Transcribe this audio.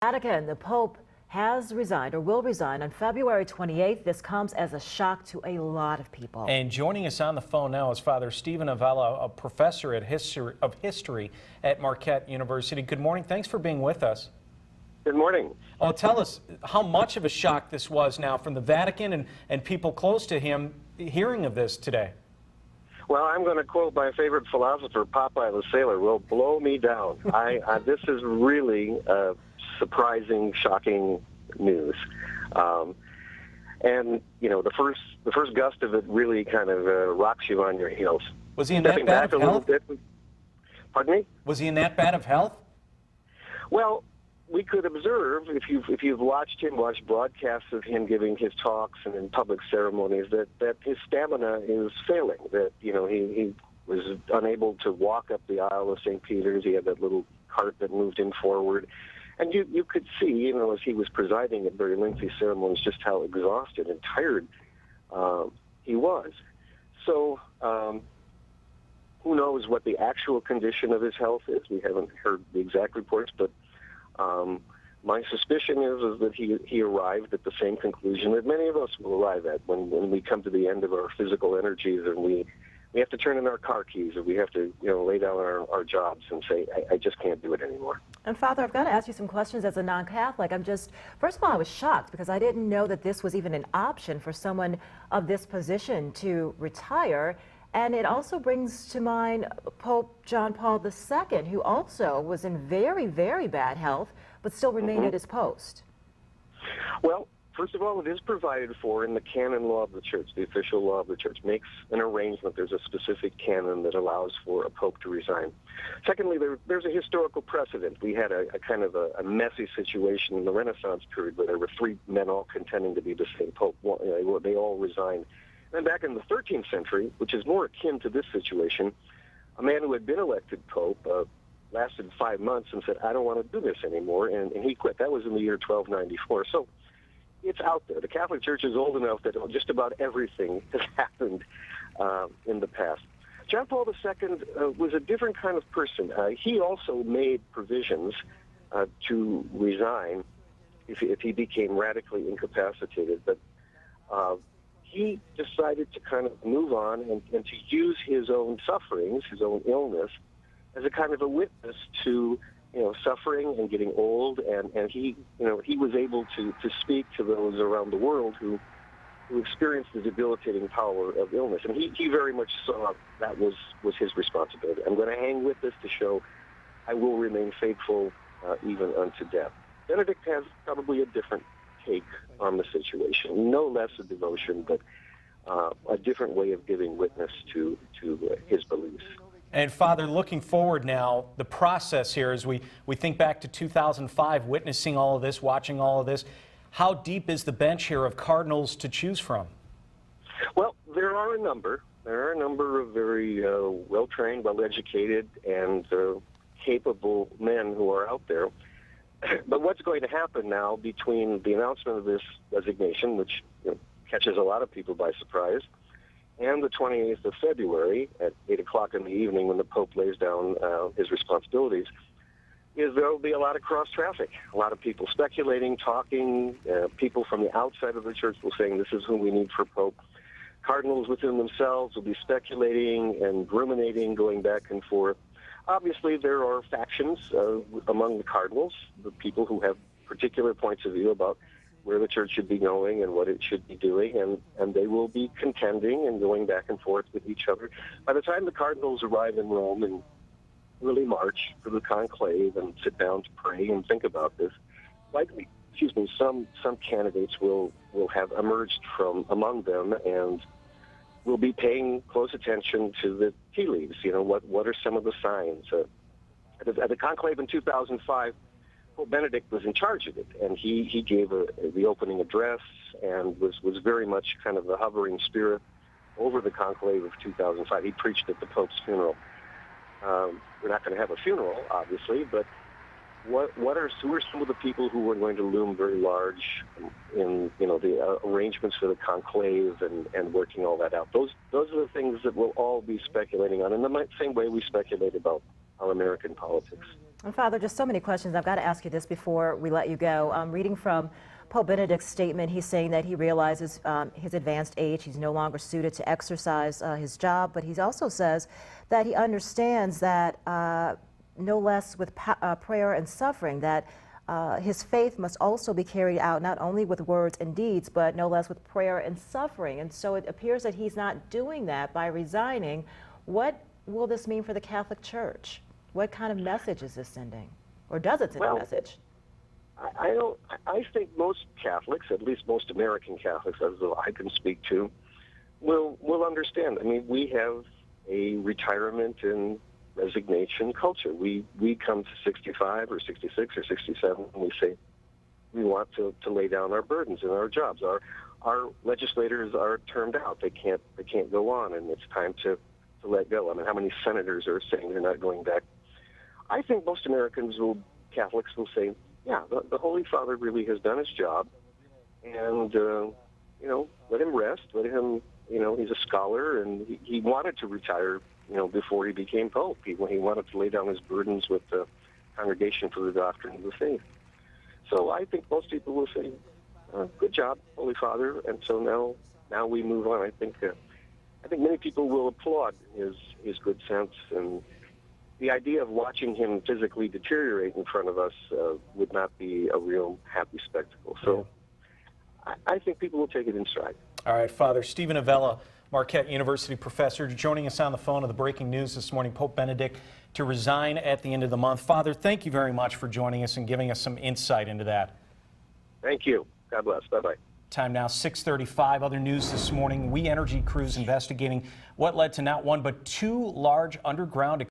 Vatican, the Pope has resigned or will resign on February 28th. This comes as a shock to a lot of people. And joining us on the phone now is Father Steven Avella, a professor of history at Marquette University. Good morning. Thanks for being with us. Good morning. Oh, tell us how much of a shock this was now from the Vatican and people close to him hearing of this today. Well, I'm going to quote my favorite philosopher, Popeye the Sailor, will blow me down. This is really surprising, shocking news. And, you know, the first gust of it really kind of rocks you on your heels. Was he in that bad of health? Pardon me? Was he in that bad of health? Well, we could observe, if you've watched broadcasts of him giving his talks and in public ceremonies, that his stamina is failing. That, you know, he was unable to walk up the aisle of St. Peter's. He had that little cart that moved him forward. And you could see, you know, as he was presiding at very lengthy ceremonies, just how exhausted and tired he was. So who knows what the actual condition of his health is? We haven't heard the exact reports, but my suspicion is that he arrived at the same conclusion that many of us will arrive at when we come to the end of our physical energies and we have to turn in our car keys, or we have to, you know, lay down our jobs and say, I just can't do it anymore. And Father, I've got to ask you some questions as a non-Catholic. First of all, I was shocked because I didn't know that this was even an option for someone of this position to retire. And it also brings to mind Pope John Paul II, who also was in very, very bad health, but still remained at his post. Well, first of all, it is provided for in the canon law of the Church. The official law of the Church makes an arrangement. There's a specific canon that allows for a pope to resign. Secondly, there's a historical precedent. We had a kind of a messy situation in the Renaissance period where there were three men all contending to be the same pope. They all resigned. Then back in the 13th century, which is more akin to this situation, a man who had been elected pope lasted 5 months and said, I don't want to do this anymore, and he quit. That was in the year 1294. So it's out there. The Catholic Church is old enough that just about everything has happened in the past. John Paul II was a different kind of person. He also made provisions to resign if he became radically incapacitated, but he decided to kind of move on and to use his own sufferings, his own illness, as a kind of a witness to, you know, suffering and getting old, and he, you know, he was able to speak to those around the world who experienced the debilitating power of illness, and he very much saw that was his responsibility. I'm going to hang with this to show I will remain faithful even unto death. Benedict has probably a different take on the situation, no less a devotion, but a different way of giving witness to his beliefs. And Father, looking forward now, the process here as we think back to 2005, witnessing all of this, watching all of this, how deep is the bench here of cardinals to choose from? Well, there are a number. There are a number of very well-trained, well-educated, and capable men who are out there. But what's going to happen now between the announcement of this resignation, which, you know, catches a lot of people by surprise, and the 28th of February at 8 o'clock in the evening when the Pope lays down his responsibilities, is there will be a lot of cross-traffic, a lot of people speculating, talking, people from the outside of the Church will saying this is who we need for Pope. Cardinals within themselves will be speculating and ruminating, going back and forth. Obviously, there are factions among the cardinals, the people who have particular points of view about where the Church should be going and what it should be doing, and they will be contending and going back and forth with each other. By the time the cardinals arrive in Rome in early March for the conclave and sit down to pray and think about this, likely, some candidates will have emerged from among them and will be paying close attention to the tea leaves. You know, what are some of the signs? At the conclave in 2005, Pope Benedict was in charge of it, and he gave the opening address and was very much kind of the hovering spirit over the conclave of 2005. He preached at the Pope's funeral. We're not going to have a funeral, obviously, but who are some of the people who are going to loom very large in, you know, the arrangements for the conclave and working all that out? Those are the things that we'll all be speculating on in the same way we speculate about our American politics. And Father, just so many questions. I've got to ask you this before we let you go. Reading from Pope Benedict's statement, he's saying that he realizes his advanced age, he's no longer suited to exercise his job, but he also says that he understands that no less with prayer and suffering, that his faith must also be carried out not only with words and deeds, but no less with prayer and suffering. And so it appears that he's not doing that by resigning. What will this mean for the Catholic Church? What kind of message is this sending? Or does it send a message? I think most Catholics, at least most American Catholics, as I can speak to, will understand. I mean, we have a retirement and resignation culture. We come to 65 or 66 or 67 and we say we want to lay down our burdens in our jobs. Our legislators are termed out. They can't go on, and it's time to let go. I mean, how many senators are saying they're not going back? I think most Catholics will say, yeah, the Holy Father really has done his job, and let him rest. Let him, he's a scholar, and he wanted to retire, before he became Pope. He wanted to lay down his burdens with the Congregation for the Doctrine of the Faith. So I think most people will say, good job, Holy Father, and so now we move on. I think many people will applaud his good sense, and the idea of watching him physically deteriorate in front of us would not be a real happy spectacle. So I think people will take it in stride. All right, Father Steven Avella, Marquette University professor, joining us on the phone of the breaking news this morning, Pope Benedict to resign at the end of the month. Father, thank you very much for joining us and giving us some insight into that. Thank you. God bless. Bye-bye. Time now, 6:35. Other news this morning, We Energy crews investigating what led to not one but two large underground